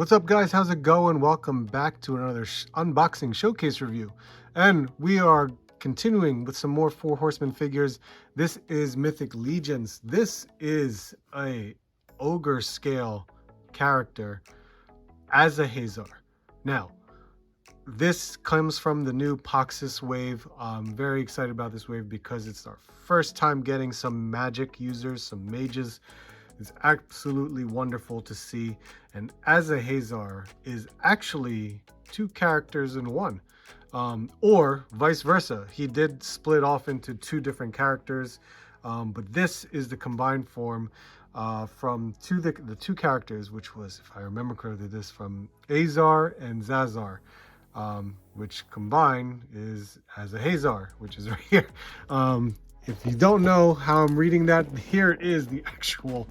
What's up, guys? How's it going? Welcome back to another unboxing showcase review. And we are continuing with some more Four Horsemen figures. This is Mythic Legions. This is a ogre scale character, Azahazzar. Now, this comes from the new Poxus wave. I'm very excited about this wave because it's our first time getting some magic users, some mages. It's absolutely wonderful to see. And Azahazzar is actually two characters in one, or vice versa. He did split off into two different characters, but this is the combined form from the two characters, which was, if I remember correctly, this from Azar and Zazar, which combined is Azahazzar, which is right here. If you don't know how I'm reading that, here is the actual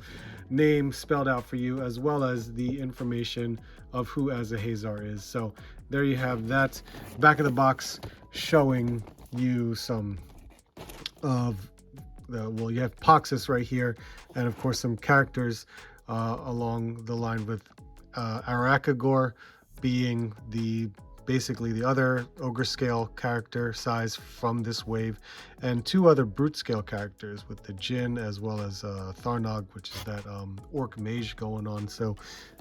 name spelled out for you, as well as the information of who Azahazzar is. So there you have that. Back of the box showing you some of the, well, you have Poxus right here, and of course some characters along the line with Articulation being basically the other ogre scale character size from this wave, and two other brute scale characters with the Jinn as well as Tharnog, which is that orc mage going on. So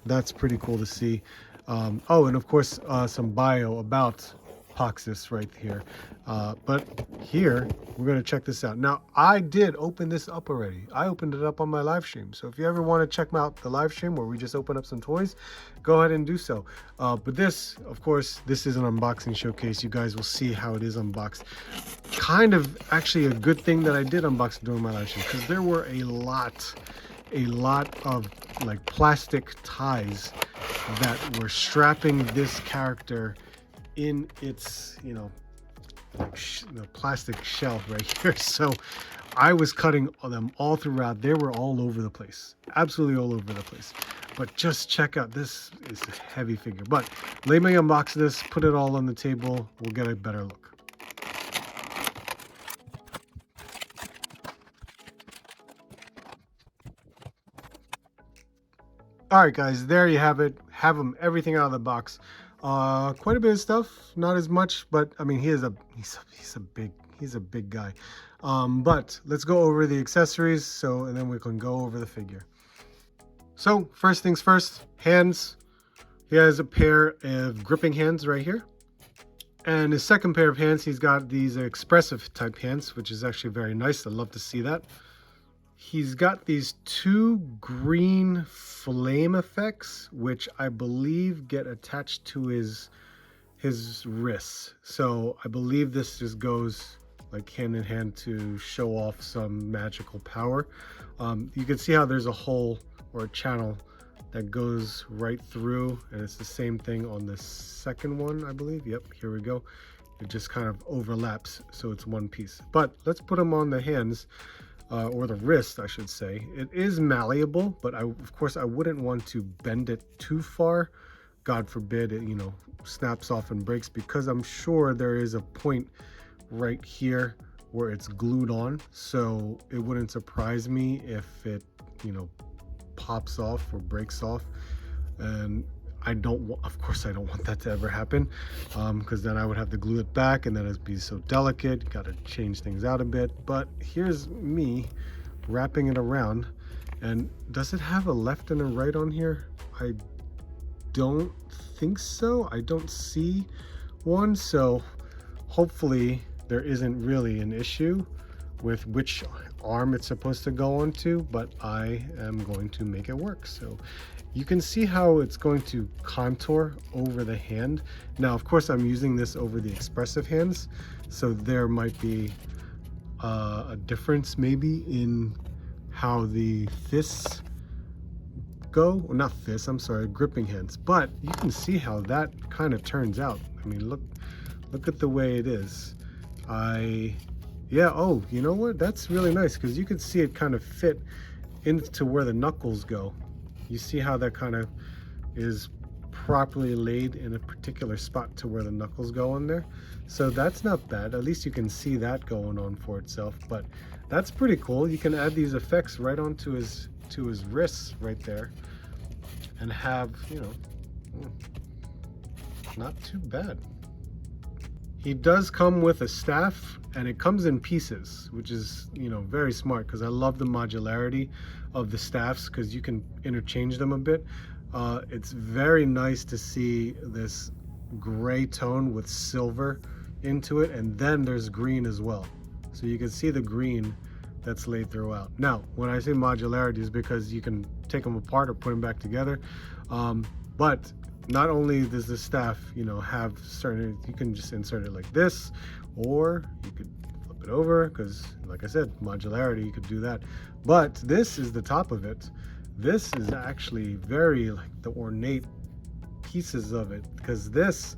that's pretty cool to see. Oh, and of course some bio about Poxus right here. But here we're going to check this out. Now, I did open this up already. I opened it up on my live stream. So if you ever want to check out the live stream where we just open up some toys, go ahead and do so. But this, of course, this is an unboxing showcase. You guys will see how it is unboxed. Kind of actually a good thing that I did unbox during my live stream, because there were a lot of like plastic ties that were strapping this character in its, you know, the plastic shell right here. So I was cutting them all throughout. They were all over the place, absolutely all over the place. But just check out, this is a heavy figure. But let me unbox this, put it all on the table, we'll get a better look. All right, guys, there you have it. Have them everything out of the box. Quite a bit of stuff, not as much, but I mean, he's a big guy. But let's go over the accessories, and then we can go over the figure. So first things first, hands. He has a pair of gripping hands right here, and his second pair of hands, he's got these expressive type hands, which is actually very nice. I love to see that. He's got these two green flame effects, which I believe get attached to his wrists. So I believe this just goes like hand in hand to show off some magical power. You can see how there's a hole or a channel that goes right through, and it's the same thing on the second one, I believe. Yep, here we go. It just kind of overlaps, so it's one piece. But let's put them on the hands. Or the wrist, I should say. It is malleable, but of course I wouldn't want to bend it too far. God forbid it, you know, snaps off and breaks, because I'm sure there is a point right here where it's glued on. So it wouldn't surprise me if it, you know, pops off or breaks off. And of course I don't want that to ever happen, because then I would have to glue it back, and then it'd be so delicate. Got to change things out a bit. But here's me wrapping it around. And does it have a left and a right on here? I don't think so. I don't see one. So hopefully there isn't really an issue with which arm it's supposed to go onto, but I am going to make it work. So you can see how it's going to contour over the hand. Now, of course, I'm using this over the expressive hands, so there might be a difference maybe in how the fists go, or not fists, I'm sorry, gripping hands. But you can see how that kind of turns out. I mean, look at the way it is. Yeah, oh, you know what? That's really nice, because you can see it kind of fit into where the knuckles go. You see how that kind of is properly laid in a particular spot to where the knuckles go on there. So that's not bad. At least you can see that going on for itself. But that's pretty cool. You can add these effects right onto his wrists right there, and have, you know, Not too bad. He does come with a staff, and it comes in pieces, which is, you know, very smart, because I love the modularity of the staffs because you can interchange them a bit. It's very nice to see this gray tone with silver into it, and then there's green as well. So you can see the green that's laid throughout. Now, when I say modularity, is because you can take them apart or put them back together. But not only does the staff, you know, have certain, you can just insert it like this, or you could flip it over, because like I said, modularity, you could do that. But this is the top of it. This is actually very like the ornate pieces of it, because this,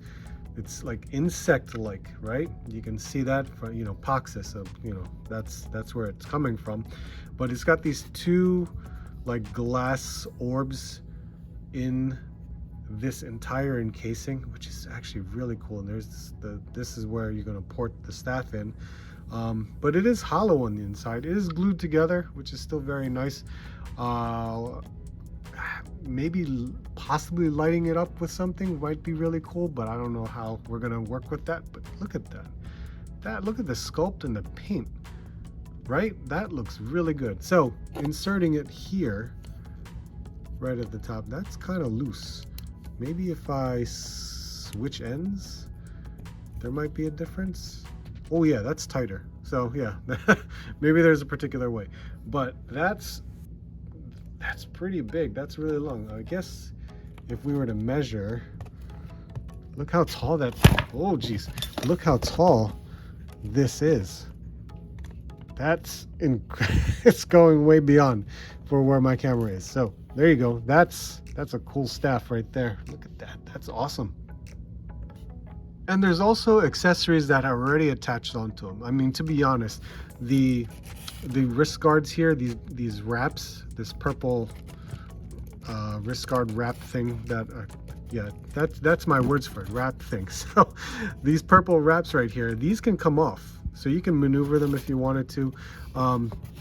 it's like insect-like, right? You can see that from, you know, Poxus, so, you know, that's where it's coming from. But it's got these two like glass orbs in this entire encasing, which is actually really cool. And there's this is where you're going to port the staff in, but it is hollow on the inside. It is glued together, which is still very nice. Maybe possibly lighting it up with something might be really cool, but I don't know how we're going to work with that. But look at that, look at the sculpt and the paint, right? That looks really good. So inserting it here right at the top, that's kind of loose. Maybe if I switch ends, there might be a difference. Oh yeah, that's tighter. So yeah, maybe there's a particular way, but that's pretty big. That's really long. I guess if we were to measure, look how tall that, oh geez, look how tall this is. That's it's going way beyond for where my camera is. So there you go. That's a cool staff right there. Look at that. That's awesome. And there's also accessories that are already attached onto them. I mean, to be honest, the wrist guards here, these wraps, this purple wrist guard wrap thing, that yeah, that's my words for it, wrap thing. So these purple wraps right here, these can come off, so you can maneuver them if you wanted to.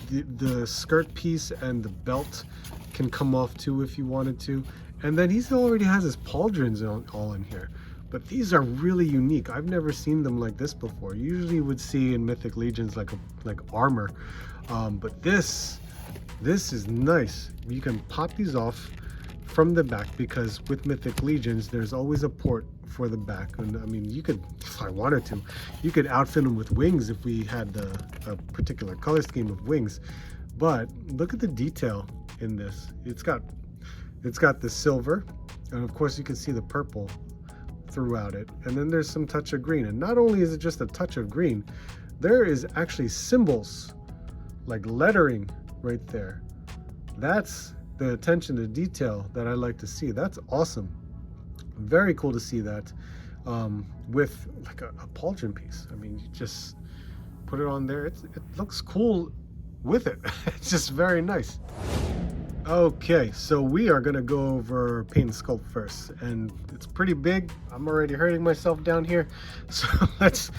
The skirt piece and the belt can come off too if you wanted to. And then he already has his pauldrons all in here. But these are really unique. I've never seen them like this before. Usually you would see in Mythic Legions like armor. But this is nice. You can pop these off from the back, because with Mythic Legions there's always a port for the back. And I mean, you could, if I wanted to, you could outfit them with wings if we had a particular color scheme of wings. But look at the detail in this. It's got the silver, and of course you can see the purple throughout it, and then there's some touch of green. And not only is it just a touch of green, there is actually symbols like lettering right there. That's the attention to detail that I like to see. That's awesome. Very cool to see that with like a pauldron piece. I mean, you just put it on there. It looks cool with it. It's just very nice. Okay, so we are gonna go over paint and sculpt first, and it's pretty big. I'm already hurting myself down here, so let's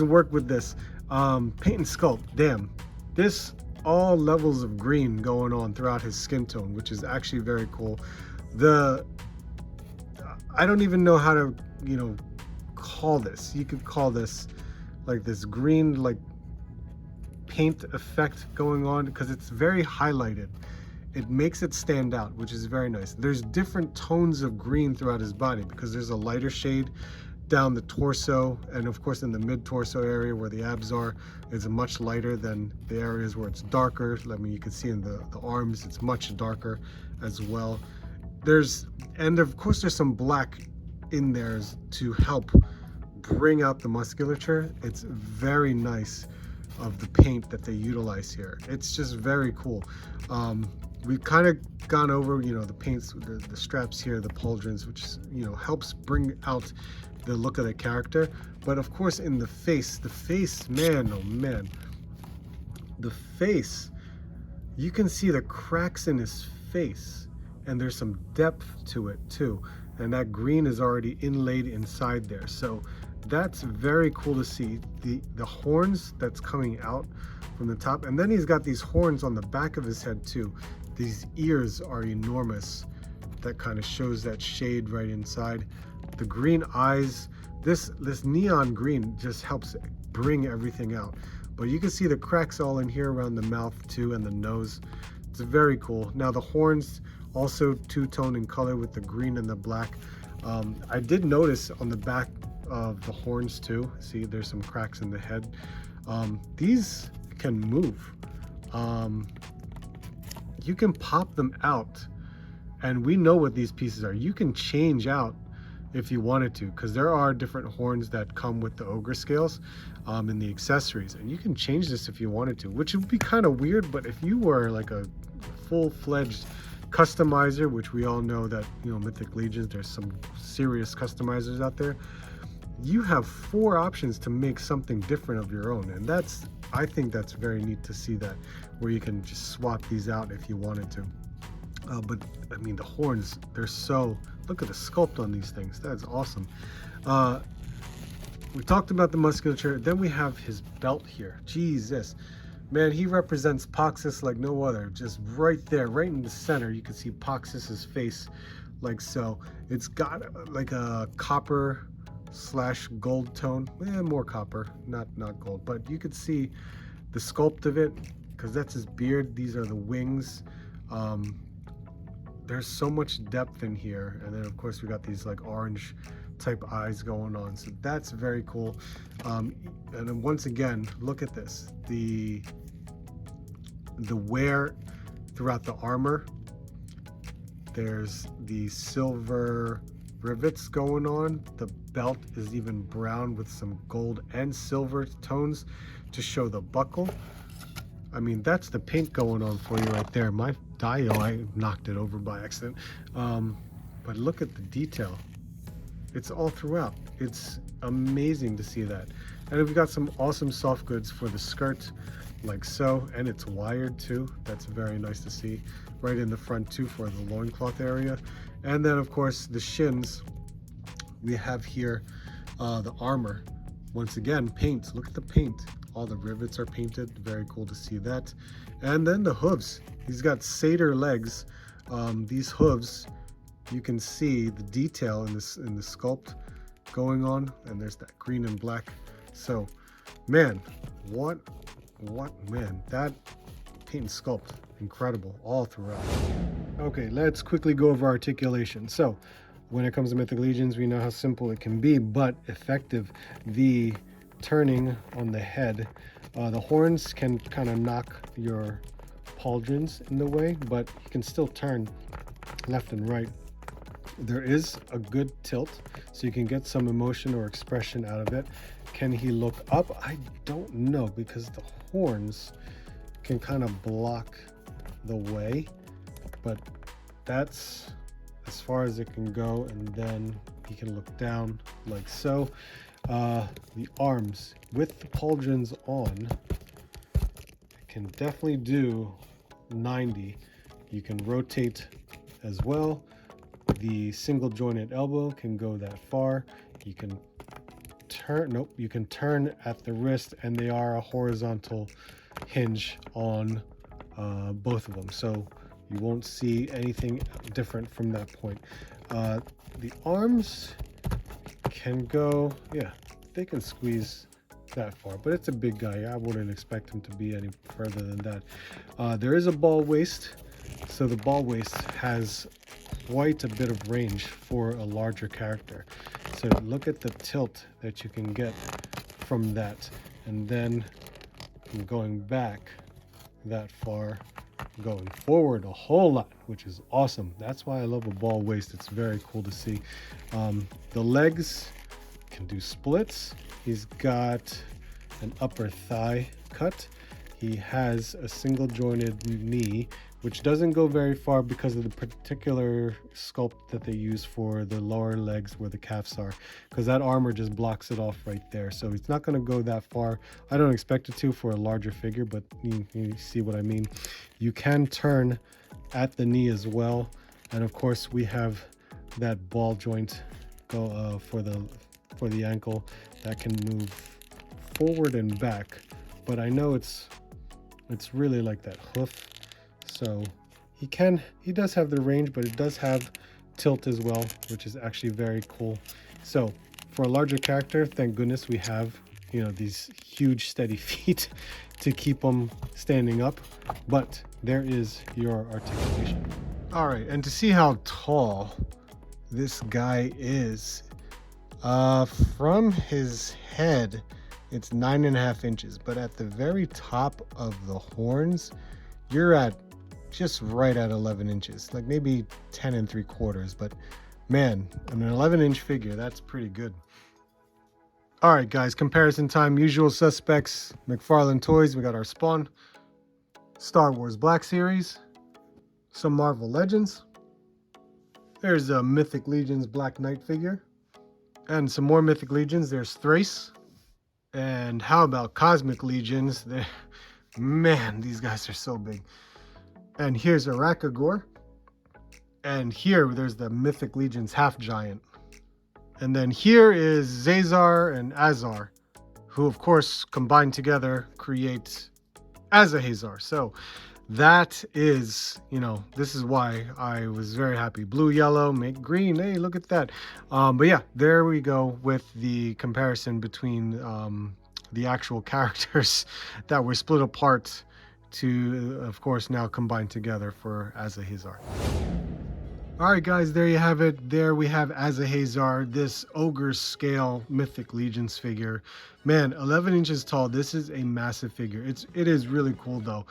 work with this. Paint and sculpt, damn, this all levels of green going on throughout his skin tone, which is actually very cool. I don't even know how to, you know, call this. You could call this like this green like paint effect going on, because it's very highlighted. It makes it stand out, which is very nice. There's different tones of green throughout his body, because there's a lighter shade down the torso, and of course in the mid-torso area where the abs are, it's much lighter than the areas where it's darker. I mean, you can see in the arms, it's much darker as well. And of course there's some black in there to help bring out the musculature. It's very nice of the paint that they utilize here. It's just very cool. We've kind of gone over, you know, the paints, the straps here, the pauldrons, which, you know, helps bring out the look of the character. But of course in the face, man, oh man, the face, you can see the cracks in his face, and there's some depth to it too. And that green is already inlaid inside there. So that's very cool to see. The horns that's coming out from the top, and then he's got these horns on the back of his head too. These ears are enormous, that kind of shows that shade right inside. The green eyes, this neon green just helps bring everything out. But you can see the cracks all in here around the mouth too, and the nose. It's very cool. Now the horns also two-tone in color with the green and the black. I did notice on the back of the horns too, see there's some cracks in the head. These can move. You can pop them out, and we know what these pieces are. You can change out if you wanted to, because there are different horns that come with the ogre scales in the accessories, and you can change this if you wanted to, which would be kind of weird. But if you were like a full-fledged customizer, which we all know that, you know, Mythic Legions, there's some serious customizers out there, you have 4 options to make something different of your own. And that's, I think that's very neat to see that, where you can just swap these out if you wanted to. But I mean, the horns, they're so, look at the sculpt on these things. That's awesome. We talked about the musculature. Then we have his belt here. Jesus, man, he represents Poxus like no other. Just right there, right in the center, you can see Poxus's face like so. It's got like a copper / gold tone, more copper, not gold, but you could see the sculpt of it, because that's his beard. These are the wings. There's so much depth in here, and then of course we got these like orange type eyes going on, so that's very cool. And then once again, look at this, the wear throughout the armor. There's the silver rivets going on. The belt is even brown with some gold and silver tones to show the buckle. I mean, that's the paint going on for you right there. My Dio, I knocked it over by accident. But look at the detail. It's all throughout. It's amazing to see that. And we've got some awesome soft goods for the skirt, like so, and it's wired too. That's very nice to see. Right in the front too for the loincloth area. And then of course the shins, we have here the armor. Once again, paint. Look at the paint. All the rivets are painted. Very cool to see that. And then the hooves. He's got satyr legs. These hooves, you can see the detail in the sculpt going on, and there's that green and black. So, man, what man, that paint and sculpt, incredible all throughout. Okay, let's quickly go over articulation. So, when it comes to Mythic Legions, we know how simple it can be, but effective. The turning on the head, the horns can kind of knock your pauldrons in the way, but you can still turn left and right. There is a good tilt, so you can get some emotion or expression out of it. Can he look up? I don't know, because the horns can kind of block the way, but that's as far as it can go. And then he can look down like so. The arms with the pauldrons on, it can definitely do 90. You can rotate as well. The single jointed elbow can go that far. You can turn, nope, you can turn at the wrist, and they are a horizontal hinge on both of them, so you won't see anything different from that point. The arms can go, yeah, they can squeeze that far, but it's a big guy. I wouldn't expect him to be any further than that. There is a ball waist, so the ball waist has quite a bit of range for a larger character. So look at the tilt that you can get from that, and then going back that far, going forward a whole lot, which is awesome. That's why I love a ball waist. It's very cool to see. The legs can do splits. He's got an upper thigh cut. He has a single jointed knee, which doesn't go very far because of the particular sculpt that they use for the lower legs where the calves are, because that armor just blocks it off right there. So it's not going to go that far. I don't expect it to for a larger figure, but you see what I mean. You can turn at the knee as well. And of course we have that ball joint go for the ankle that can move forward and back, but I know it's really like that hoof, so he does have the range, but it does have tilt as well, which is actually very cool. So for a larger character, thank goodness we have, you know, these huge steady feet to keep them standing up. But there is your articulation. All right, and to see how tall this guy is, from his head, it's 9.5 inches, but at the very top of the horns, you're at just right at 11 inches, like maybe 10 3/4. But man, an 11-inch figure, that's pretty good. All right, guys, comparison time. Usual suspects, McFarlane Toys. We got our Spawn, Star Wars Black Series, some Marvel Legends. There's a Mythic Legions Black Knight figure, and some more Mythic Legions. There's Thrace, and how about Cosmic Legions? Man, these guys are so big. And here's Arakagor. And here, there's the Mythic Legions Half Giant. And then here is Zazar and Azar, who of course combined together create Azahazzar. So that is, you know, this is why I was very happy. Blue, yellow, make green. Hey, look at that. But yeah, there we go with the comparison between the actual characters that were split apart to, of course, now combined together for Azahazzar. All right, guys, there you have it. There we have Azahazzar, this ogre scale Mythic Legions figure. Man, 11 inches tall. This is a massive figure. It is really cool, though.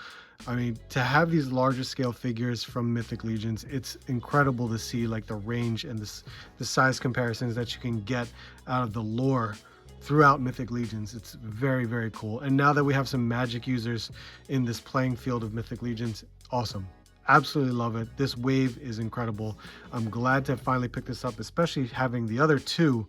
I mean, to have these larger scale figures from Mythic Legions, it's incredible to see like the range and the size comparisons that you can get out of the lore throughout Mythic Legions. It's very, very cool. And now that we have some Magic users in this playing field of Mythic Legions, awesome. Absolutely love it. This wave is incredible. I'm glad to finally pick this up, especially having the other two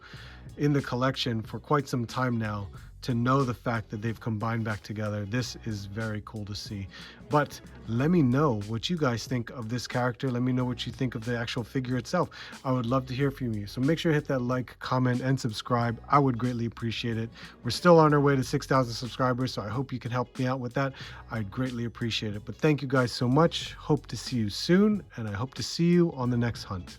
in the collection for quite some time now, to know the fact that they've combined back together. This is very cool to see. But let me know what you guys think of this character. Let me know what you think of the actual figure itself. I would love to hear from you. So make sure to hit that like, comment, and subscribe. I would greatly appreciate it. We're still on our way to 6,000 subscribers, so I hope you can help me out with that. I'd greatly appreciate it. But thank you guys so much. Hope to see you soon, and I hope to see you on the next hunt.